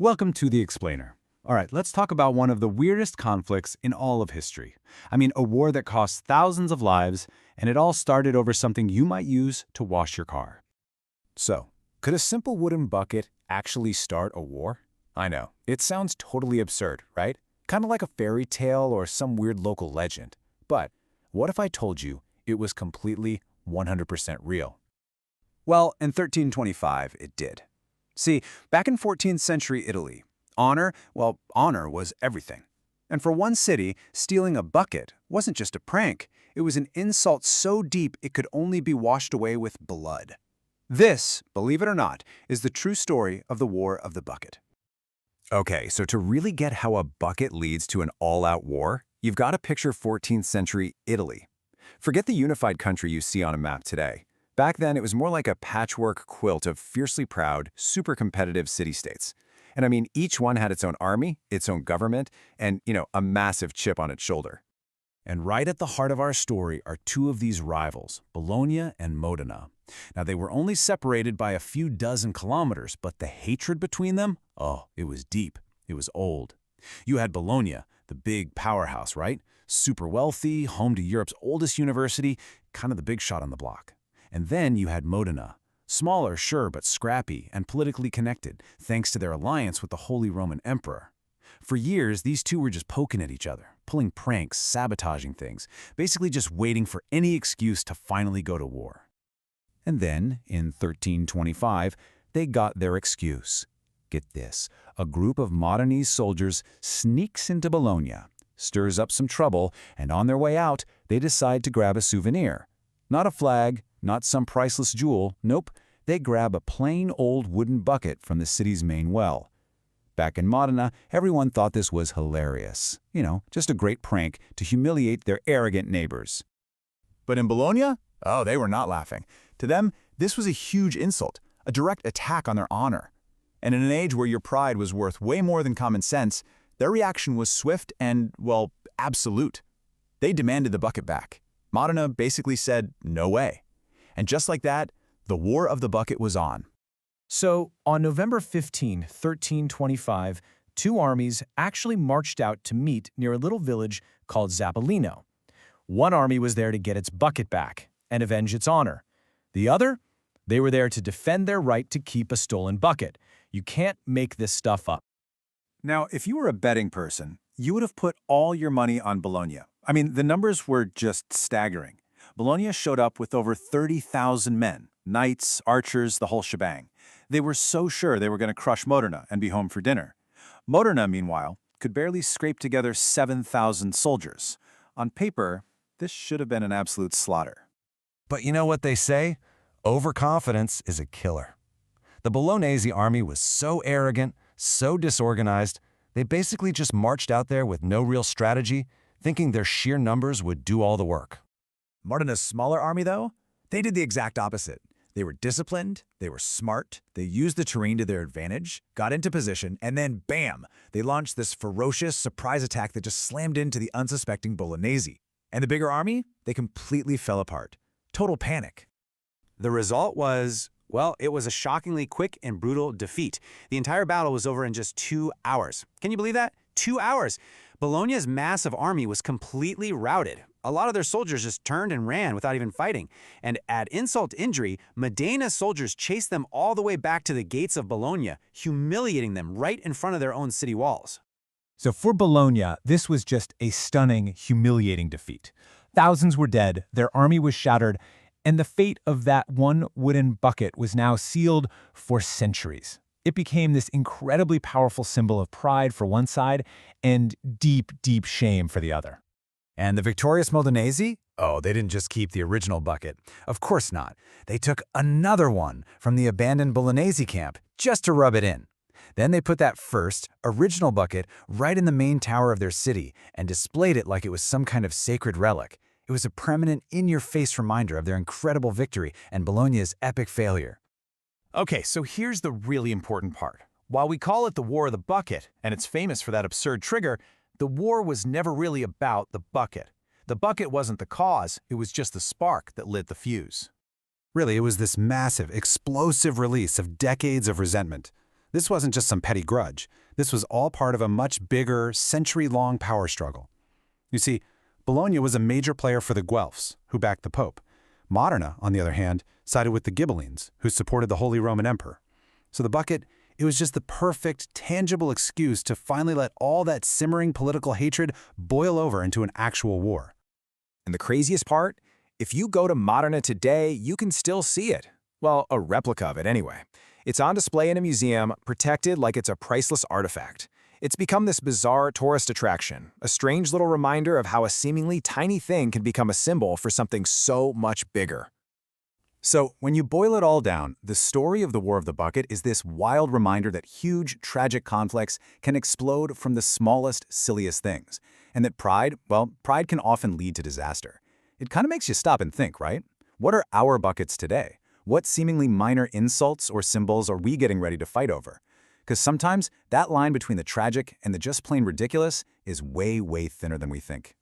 Welcome to The Explainer. All right, let's talk about one of the weirdest conflicts in all of history. A war that cost thousands of lives, and it all started over something you might use to wash your car. So, could a simple wooden bucket actually start a war? I know, it sounds totally absurd, right? Kind of like a fairy tale or some weird local legend. But what if I told you it was completely 100% real? Well, in 1325, it did. See, back in 14th century Italy, honor was everything. And for one city, stealing a bucket wasn't just a prank, it was an insult so deep it could only be washed away with blood. This, believe it or not, is the true story of the War of the Bucket. Okay, so to really get how a bucket leads to an all-out war, you've got to picture 14th century Italy. Forget the unified country you see on a map today. Back then, it was more like a patchwork quilt of fiercely proud, super competitive city-states. And each one had its own army, its own government, and, a massive chip on its shoulder. And right at the heart of our story are two of these rivals, Bologna and Modena. Now, they were only separated by a few dozen kilometers, but the hatred between them, it was deep. It was old. You had Bologna, the big powerhouse, right? Super wealthy, home to Europe's oldest university, kind of the big shot on the block. And then you had Modena, smaller, sure, but scrappy and politically connected, thanks to their alliance with the Holy Roman Emperor. For years, these two were just poking at each other, pulling pranks, sabotaging things, basically just waiting for any excuse to finally go to war. And then, in 1325, they got their excuse. Get this, a group of Modenese soldiers sneaks into Bologna, stirs up some trouble, and on their way out, they decide to grab a souvenir. Not a flag, not some priceless jewel, nope, they grab a plain old wooden bucket from the city's main well. Back in Modena, everyone thought this was hilarious. Just a great prank to humiliate their arrogant neighbors. But in Bologna? Oh, they were not laughing. To them, this was a huge insult, a direct attack on their honor. And in an age where your pride was worth way more than common sense, their reaction was swift and, absolute. They demanded the bucket back. Modena basically said, no way. And just like that, the War of the Bucket was on. So, on November 15, 1325, two armies actually marched out to meet near a little village called Zappolino. One army was there to get its bucket back and avenge its honor. The other? They were there to defend their right to keep a stolen bucket. You can't make this stuff up. Now, if you were a betting person, you would have put all your money on Bologna. The numbers were just staggering. Bologna showed up with over 30,000 men, knights, archers, the whole shebang. They were so sure they were going to crush Modena and be home for dinner. Modena, meanwhile, could barely scrape together 7,000 soldiers. On paper, this should have been an absolute slaughter. But you know what they say? Overconfidence is a killer. The Bolognese army was so arrogant, so disorganized, they basically just marched out there with no real strategy, thinking their sheer numbers would do all the work. Modena's smaller army, though, they did the exact opposite. They were disciplined, they were smart, they used the terrain to their advantage, got into position, and then bam! They launched this ferocious surprise attack that just slammed into the unsuspecting Bolognese. And the bigger army? They completely fell apart. Total panic. The result was, it was a shockingly quick and brutal defeat. The entire battle was over in just 2 hours. Can you believe that? 2 hours! Bologna's massive army was completely routed. A lot of their soldiers just turned and ran without even fighting. And add insult to injury, Modena's soldiers chased them all the way back to the gates of Bologna, humiliating them right in front of their own city walls. So for Bologna, this was just a stunning, humiliating defeat. Thousands were dead, their army was shattered, and the fate of that one wooden bucket was now sealed for centuries. It became this incredibly powerful symbol of pride for one side and deep, deep shame for the other. And the victorious Modenese? Oh, they didn't just keep the original bucket. Of course not. They took another one from the abandoned Bolognese camp just to rub it in. Then they put that first, original bucket right in the main tower of their city and displayed it like it was some kind of sacred relic. It was a permanent, in-your-face reminder of their incredible victory and Bologna's epic failure. Okay, so here's the really important part. While we call it the War of the Bucket, and it's famous for that absurd trigger, the war was never really about the bucket. The bucket wasn't the cause, it was just the spark that lit the fuse. Really, it was this massive, explosive release of decades of resentment. This wasn't just some petty grudge. This was all part of a much bigger, century-long power struggle. You see, Bologna was a major player for the Guelphs, who backed the Pope. Modena, on the other hand, sided with the Ghibellines, who supported the Holy Roman Emperor. So the bucket, it was just the perfect, tangible excuse to finally let all that simmering political hatred boil over into an actual war. And the craziest part? If you go to Modena today, you can still see it. Well, a replica of it anyway. It's on display in a museum, protected like it's a priceless artifact. It's become this bizarre tourist attraction, a strange little reminder of how a seemingly tiny thing can become a symbol for something so much bigger. So, when you boil it all down, the story of the War of the Bucket is this wild reminder that huge, tragic conflicts can explode from the smallest, silliest things, and that pride can often lead to disaster. It kind of makes you stop and think, right? What are our buckets today? What seemingly minor insults or symbols are we getting ready to fight over? Because sometimes that line between the tragic and the just plain ridiculous is way, way thinner than we think.